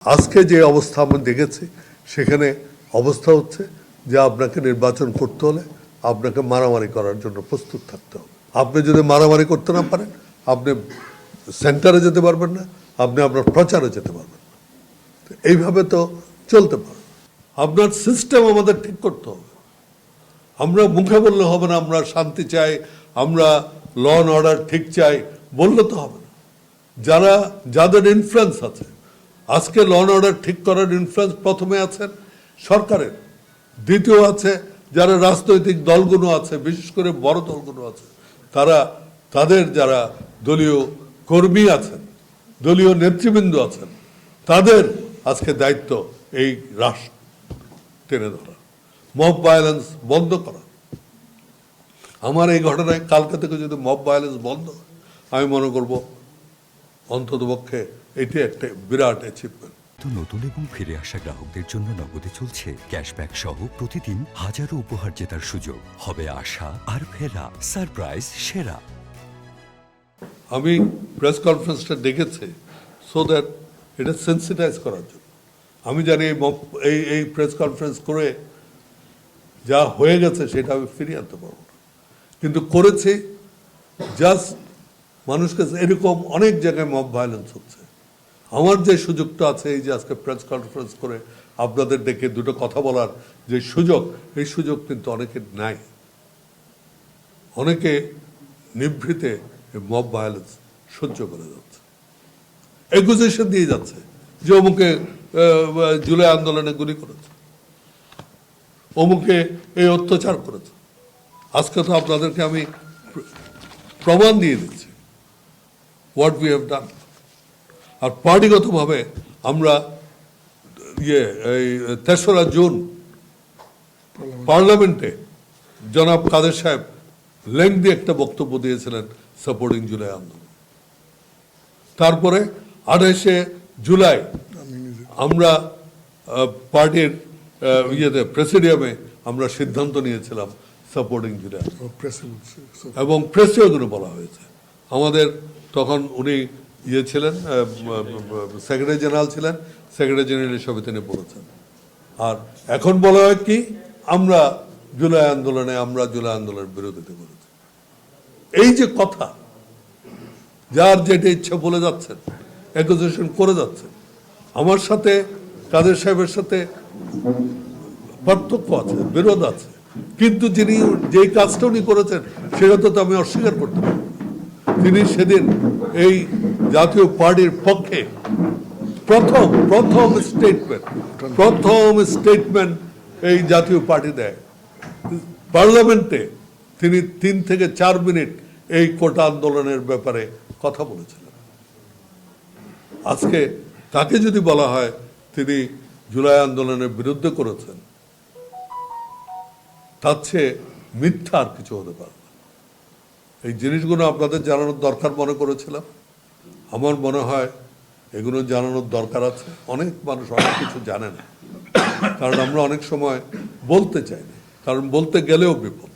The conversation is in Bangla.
আজকে যে অবস্থা আমরা দেখেছি সেখানে অবস্থা হচ্ছে যে আপনাকে নির্বাচন করতে হলে আপনাকে মারামারি করার জন্য প্রস্তুত থাকতে হবে। আপনি যদি মারামারি করতে না পারেন আপনি সেন্টারে যেতে পারবেন না, আপনি আপনার প্রচারে যেতে পারবেন না। এইভাবে তো চলতে পারে। আপনার সিস্টেম আমাদের ঠিক করতে হবে। আমরা মুখে বললে হবে না আমরা শান্তি চাই, আমরা ল অ্যান্ড অর্ডার ঠিক চাই, বললে তো হবে না। যাদের ইনফ্লুয়েন্স আছে, আজকে ল অ্যান্ড অর্ডার ঠিক করার ইনফ্লুয়েন্স প্রথমে আছেন সরকারের, দ্বিতীয় আছে যারা রাজনৈতিক দলগুলো আছে, বিশেষ করে বড় দলগুলো আছে, তাদের যারা দলীয় কর্মী আছেন, দলীয় নেতৃবৃন্দ আছেন, তাদের আজকে দায়িত্ব এই রাষ্ট্র টেনে ধরা, মব ভায়োলেন্স বন্ধ করা। আমার এই ঘটনায় কালকে থেকে যদি মব ভায়োলেন্স বন্ধ হয়, আমি মনে করব অন্ততপক্ষে এটি একটা বিরাট অ্যাচিভমেন্ট। নতুন এবং ফিরে আসা গ্রাহকদের জন্য নগদে চলছে ক্যাশব্যাক সহ প্রতিদিন হাজারো উপহার জেতার সুযোগ। হবে আশা আর ফেরা, সারপ্রাইজ সেরা। আমি প্রেস কনফারেন্সটা ডেকেছি সো দ্যাট এটা সেন্সিটাইজ করার জন্য। আমি জানি এই প্রেস কনফারেন্স করে যা হয়ে গেছে সেটা আমি ফিরিয়ে আনতে পারবো না, কিন্তু করেছি জাস্ট মানুষকে। এরকম অনেক জায়গায় মব ভায়োলেন্স হচ্ছে। আমার যে সুযোগটা আছে এই যে আজকে প্রেস কনফারেন্স করে আপনাদের ডেকে দুটো কথা বলার যে সুযোগ, এই সুযোগ কিন্তু অনেকের নাই। অনেকে নিভৃতে মব ভায়োলেন্স সহ্য করে যাচ্ছে, একুজেশন দিয়ে যাচ্ছে যে অমুকে জুলাই আন্দোলনে গুলি করেছে, অমুকে এই অত্যাচার করেছে। আজকে তো আপনাদেরকে আমি প্রমাণ দিয়ে দিচ্ছি হোয়াট উই হ্যাভ ডান। আর পার্টিগতভাবে আমরা এই ৩রা জুন পার্লামেন্টে জনাব কাদের সাহেব লেংদি একটা বক্তব্য দিয়েছিলেন সাপোর্টিং জুলাই আন্দোলন। তারপরে ২৮শে জুলাই আমরা পার্টির প্রেসিডিয়ামে আমরা সিদ্ধান্ত নিয়েছিলাম সাপোর্টিং জুলাই, এবং প্রেসেও এগুলো বলা হয়েছে। আমাদের তখন উনি ছিলেন সেক্রেটারি জেনারেল ছিলেন, সেক্রেটারি জেনারেল হিসেবে তিনি বলেছেন। আর এখন বলা হয় কি আমরা জুলাই আন্দোলনের বিরোধিতা করেছি। এই যে কথা, যার যেটা ইচ্ছা বলে যাচ্ছেন, অ্যাকুজেশন করে যাচ্ছেন। আমার সাথে কাদের সাহেবের সাথে পার্থক্য আছে, বিরোধ আছে, কিন্তু যিনি যেই কাজটা উনি করেছেন সেটা তো আমি অস্বীকার করতে পারি। তিনি সেদিন এই জাতীয় পার্টির পক্ষে প্রথম স্টেটমেন্ট এই জাতীয় পার্টি দেয় পার্লামেন্টে। তিনি ৩ থেকে ৪ মিনিট এই কোটা আন্দোলনের ব্যাপারে কথা বলেছিলেন। আজকে তাকে যদি বলা হয় তিনি জুলাই আন্দোলনের বিরুদ্ধে করেছেন, তার চেয়ে মিথ্যা আর কিছু হতে পারে না। এই জিনিসগুলো আপনাদের জানানোর দরকার মনে করেছিলাম। আমার মনে হয় এগুলো জানানোর দরকার আছে। অনেক মানুষ অনেক কিছু জানে না, কারণ আমরা অনেক সময় বলতে চাই না, কারণ বলতে গেলেও বিপদ।